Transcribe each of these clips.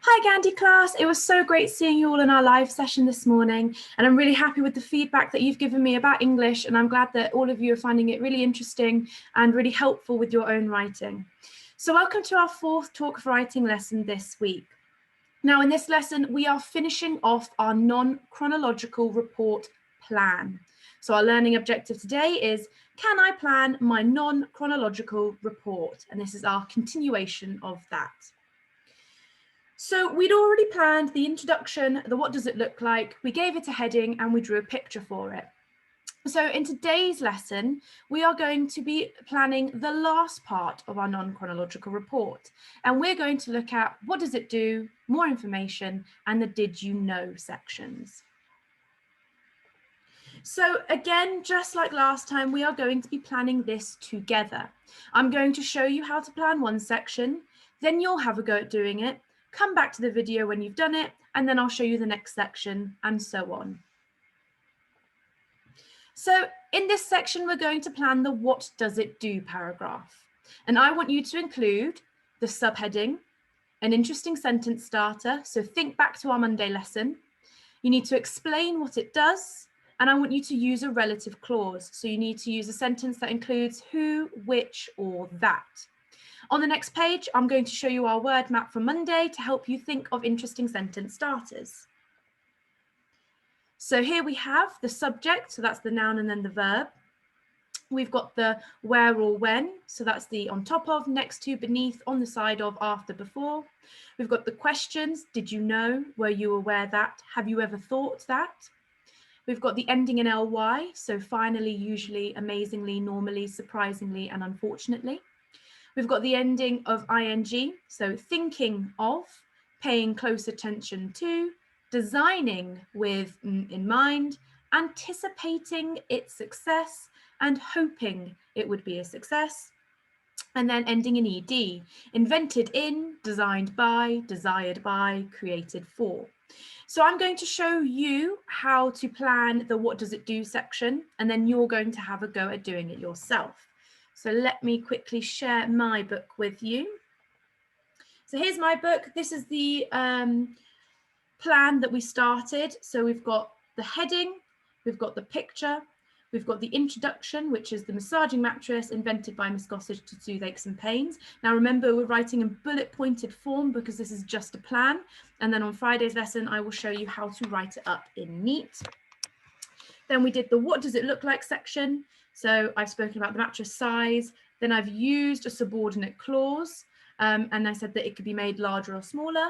Hi Gandhi class, it was so great seeing you all in our live session this morning, and I'm really happy with the feedback that you've given me about English, and I'm glad that all of you are finding it really interesting and really helpful with your own writing. So welcome to our fourth talk of writing lesson this week. Now in this lesson we are finishing off our non-chronological report plan. So our learning objective today is, can I plan my non-chronological report? And this is our continuation of that. So we'd already planned the introduction, the what does it look like, we gave it a heading and we drew a picture for it. So in today's lesson, we are going to be planning the last part of our non-chronological report. And we're going to look at what does it do, more information, and the did you know sections. So again, just like last time, we are going to be planning this together. I'm going to show you how to plan one section, then you'll have a go at doing it. Come back to the video when you've done it, and then I'll show you the next section, and so on. So in this section, we're going to plan the what does it do paragraph. And I want you to include the subheading, an interesting sentence starter. So think back to our Monday lesson. You need to explain what it does, and I want you to use a relative clause. So you need to use a sentence that includes who, which, or that. On the next page, I'm going to show you our word map from Monday to help you think of interesting sentence starters. So here we have the subject, so that's the noun and then the verb. We've got the where or when, so that's the on top of, next to, beneath, on the side of, after, before. We've got the questions, did you know, were you aware that, have you ever thought that? We've got the ending in ly, so finally, usually, amazingly, normally, surprisingly, and unfortunately. We've got the ending of ing, so thinking of, paying close attention to, designing with in mind, anticipating its success, and hoping it would be a success. And then ending in ed, invented in, designed by, desired by, created for. So I'm going to show you how to plan the what does it do section, and then you're going to have a go at doing it yourself. So let me quickly share my book with you. So here's my book. This is the plan that we started. So we've got the heading, we've got the picture, we've got the introduction, which is the massaging mattress invented by Miss Gossage to soothe aches and pains. Now remember, we're writing in bullet pointed form because this is just a plan. And then on Friday's lesson, I will show you how to write it up in neat. Then we did the what does it look like section. So I've spoken about the mattress size. Then I've used a subordinate clause. And I said that it could be made larger or smaller.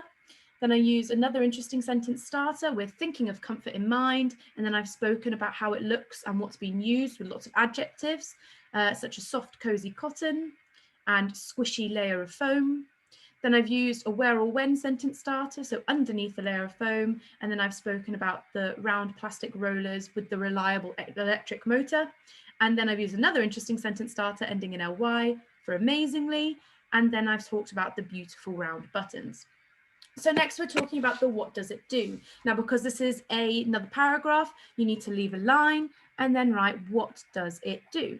Then I used another interesting sentence starter with thinking of comfort in mind. And then I've spoken about how it looks and what's been used with lots of adjectives, such as soft, cozy cotton and squishy layer of foam. Then I've used a where or when sentence starter, so underneath the layer of foam. And then I've spoken about the round plastic rollers with the reliable electric motor. And then I've used another interesting sentence starter ending in ly for amazingly. And then I've talked about the beautiful round buttons. So next we're talking about the what does it do. Now, because this is another paragraph, you need to leave a line and then write what does it do.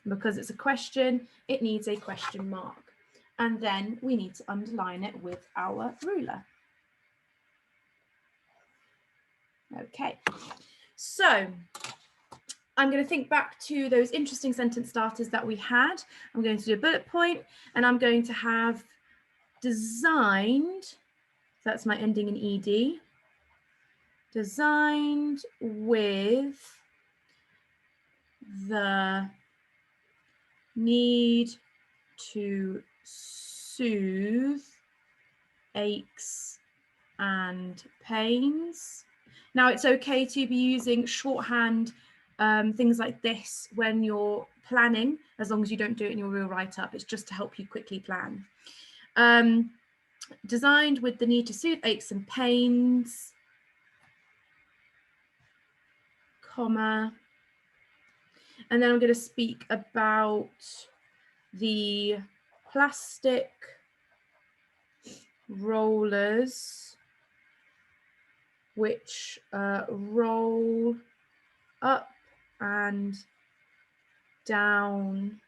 Because it's a question, it needs a question mark. And then we need to underline it with our ruler. Okay, so I'm going to think back to those interesting sentence starters that we had. I'm going to do a bullet point and I'm going to have designed, so that's my ending in ed, designed with the need to soothe aches and pains. Now it's okay to be using shorthand, things like this when you're planning, as long as you don't do it in your real write-up. It's just to help you quickly plan. Designed with the need to soothe aches and pains, comma, and then I'm going to speak about the plastic rollers which roll up and down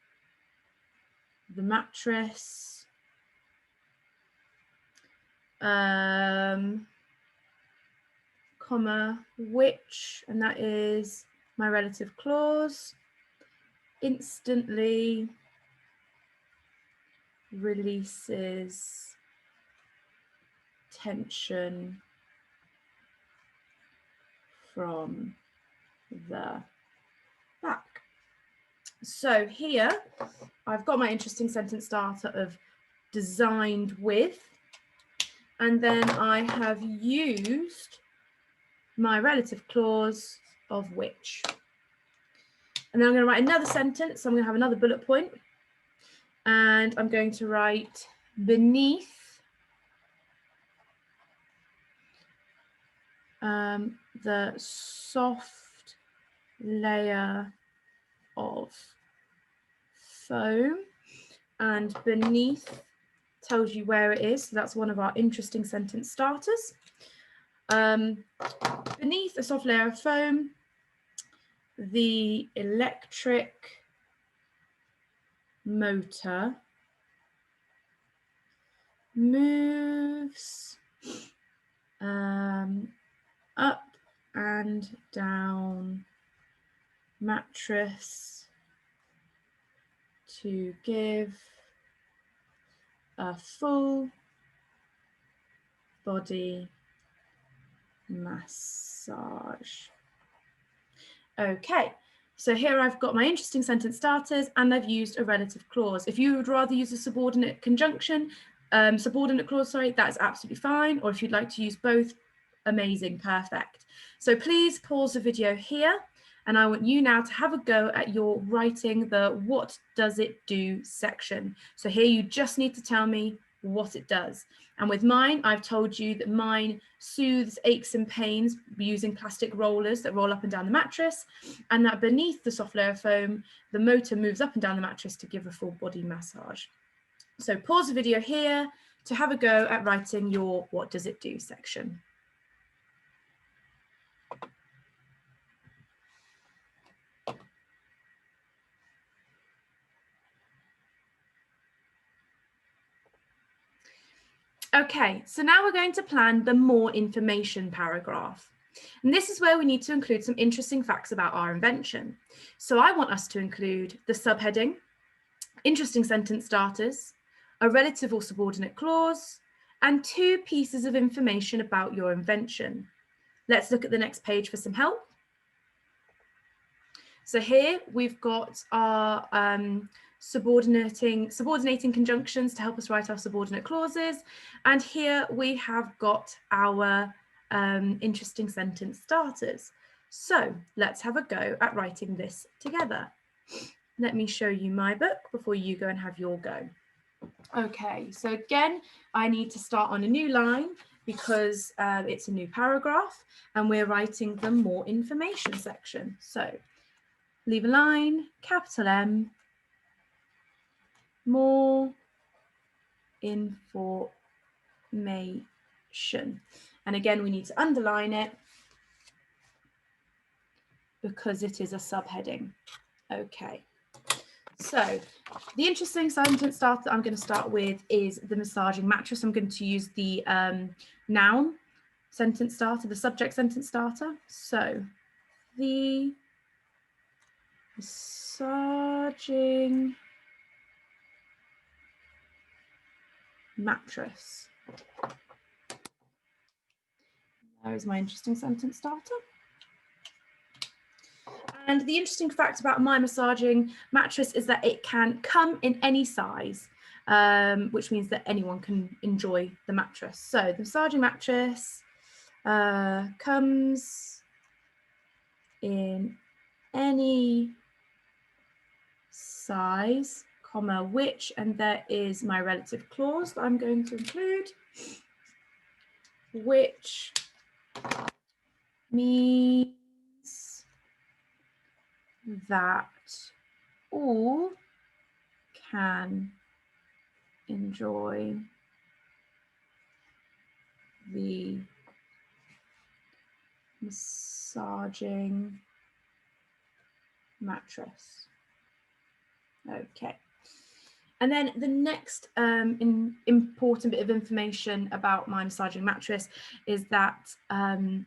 the mattress, comma, which, and that is my relative clause, instantly releases tension from the back. So here I've got my interesting sentence starter of designed with, and then I have used my relative clause of which. And then I'm going to write another sentence. So I'm going to have another bullet point, and I'm going to write beneath the soft layer of foam, and beneath tells you where it is. So that's one of our interesting sentence starters. Beneath a soft layer of foam, the electric motor moves up and down mattress to give a full body massage. Okay, so here I've got my interesting sentence starters and I've used a relative clause. If you would rather use a subordinate conjunction, subordinate clause, sorry, that's absolutely fine. Or if you'd like to use both, amazing, perfect. So please pause the video here, and I want you now to have a go at your writing the what does it do section. So here you just need to tell me what it does. And with mine, I've told you that mine soothes aches and pains using plastic rollers that roll up and down the mattress, and that beneath the soft layer of foam, the motor moves up and down the mattress to give a full body massage. So pause the video here to have a go at writing your what does it do section. Okay, so now we're going to plan the more information paragraph. And this is where we need to include some interesting facts about our invention. So I want us to include the subheading, interesting sentence starters, a relative or subordinate clause, and 2 pieces of information about your invention. Let's look at the next page for some help. So here we've got our subordinating conjunctions to help us write our subordinate clauses. And here we have got our interesting sentence starters. So let's have a go at writing this together. Let me show you my book before you go and have your go. Okay, so again, I need to start on a new line because it's a new paragraph and we're writing the more information section. So leave a line, capital M, more information. And again, we need to underline it because it is a subheading. Okay. So the interesting sentence starter I'm going to start with is the massaging mattress. I'm going to use the noun sentence starter, the subject sentence starter. So the massaging mattress. There is my interesting sentence starter. And the interesting fact about my massaging mattress is that it can come in any size, which means that anyone can enjoy the mattress. So the massaging mattress comes in any size, comma, which, and there is my relative clause that I'm going to include, which means that all can enjoy the massaging mattress. Okay. And then the next important bit of information about my massaging mattress is that I'm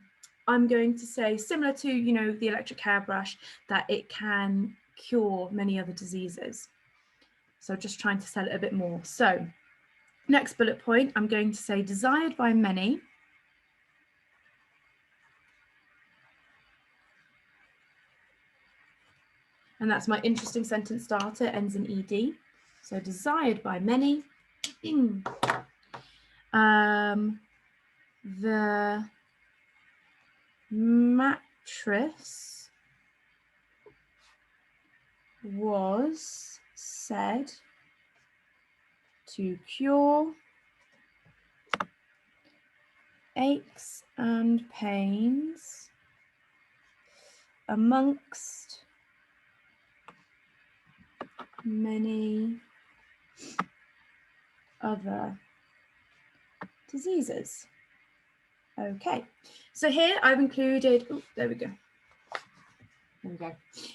going to say, similar to, you know, the electric hairbrush, that it can cure many other diseases. So just trying to sell it a bit more. So next bullet point, I'm going to say desired by many. And that's my interesting sentence starter, ends in ED. So desired by many. The mattress was said to cure aches and pains amongst many other diseases. Okay, so here I've included, there we go.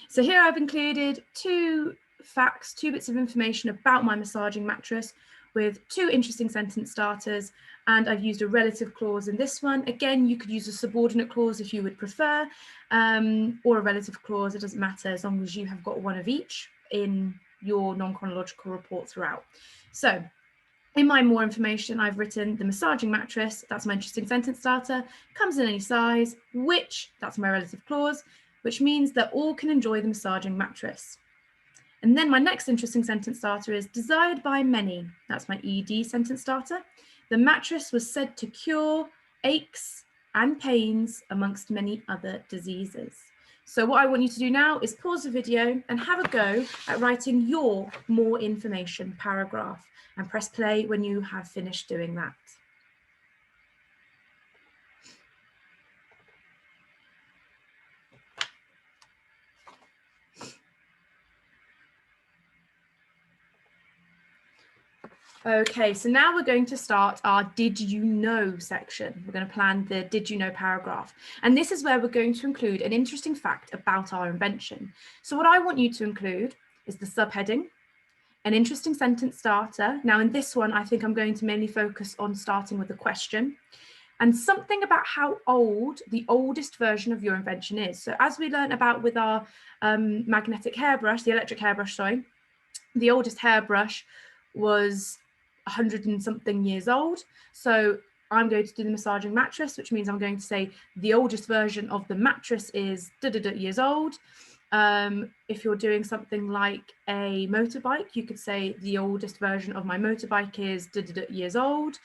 So here I've included two facts, two bits of information about my massaging mattress with two interesting sentence starters, and I've used a relative clause in this one. Again, you could use a subordinate clause if you would prefer, or a relative clause, it doesn't matter as long as you have got one of each in your non-chronological report throughout. So in my more information, I've written the massaging mattress, that's my interesting sentence starter, comes in any size, which, that's my relative clause, which means that all can enjoy the massaging mattress. And then my next interesting sentence starter is desired by many, that's my ED sentence starter. The mattress was said to cure aches and pains amongst many other diseases. So what I want you to do now is pause the video and have a go at writing your more information paragraph, and press play when you have finished doing that. Okay, so now we're going to start our Did You Know section. We're going to plan the Did You Know paragraph. And this is where we're going to include an interesting fact about our invention. So what I want you to include is the subheading, an interesting sentence starter. Now in this one, I think I'm going to mainly focus on starting with a question, and something about how old the oldest version of your invention is. So as we learned about with our magnetic hairbrush, the electric hairbrush, sorry, the oldest hairbrush was 100 and something years old. So I'm going to do the massaging mattress, which means I'm going to say the oldest version of the mattress is years old. If you're doing something like a motorbike, you could say the oldest version of my motorbike is years old.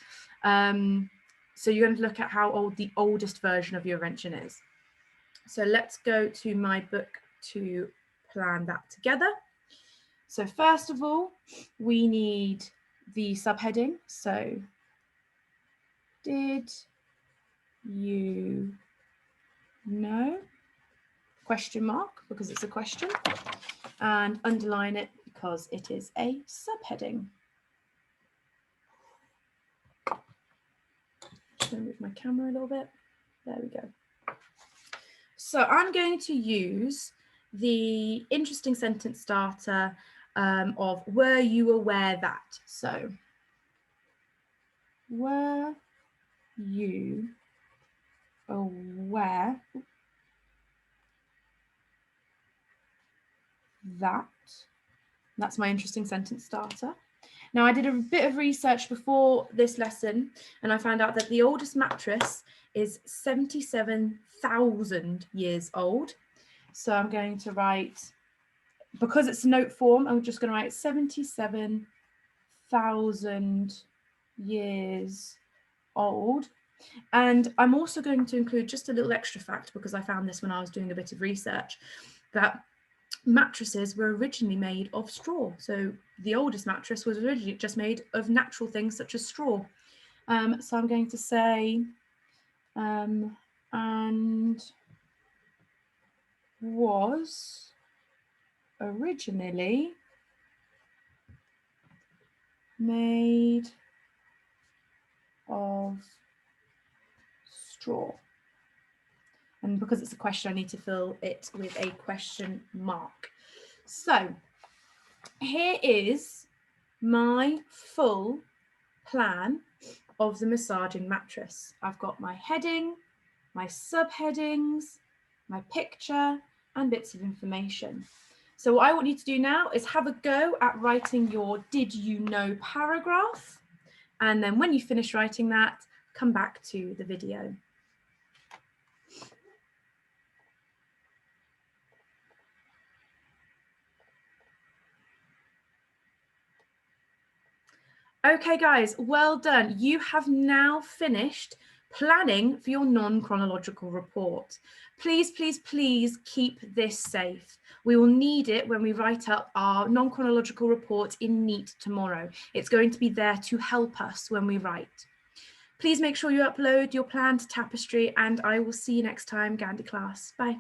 So you're going to look at how old the oldest version of your invention is. So let's go to my book to plan that together. So first of all, we need the subheading. So did you know? Question mark, because it's a question, and underline it because it is a subheading. Just going to move my camera a little bit. There we go. So I'm going to use the interesting sentence starter of were you aware that? So were you aware that? That's my interesting sentence starter. Now, I did a bit of research before this lesson, and I found out that the oldest mattress is 77,000 years old. So I'm going to write, because it's note form, I'm just going to write 77,000 years old. And I'm also going to include just a little extra fact, because I found this when I was doing a bit of research, that mattresses were originally made of straw. So the oldest mattress was originally just made of natural things such as straw. So I'm going to say, and was originally made of straw. And because it's a question, I need to fill it with a question mark. So here is my full plan of the massaging mattress. I've got my heading, my subheadings, my picture, and bits of information. So what I want you to do now is have a go at writing your did you know paragraph. And then when you finish writing that, come back to the video. Okay, guys, well done. You have now finished planning for your non-chronological report. Please, please, please keep this safe. We will need it when we write up our non-chronological report in NEAT tomorrow. It's going to be there to help us when we write. Please make sure you upload your plan to Tapestry, and I will see you next time, Gandhi class. Bye.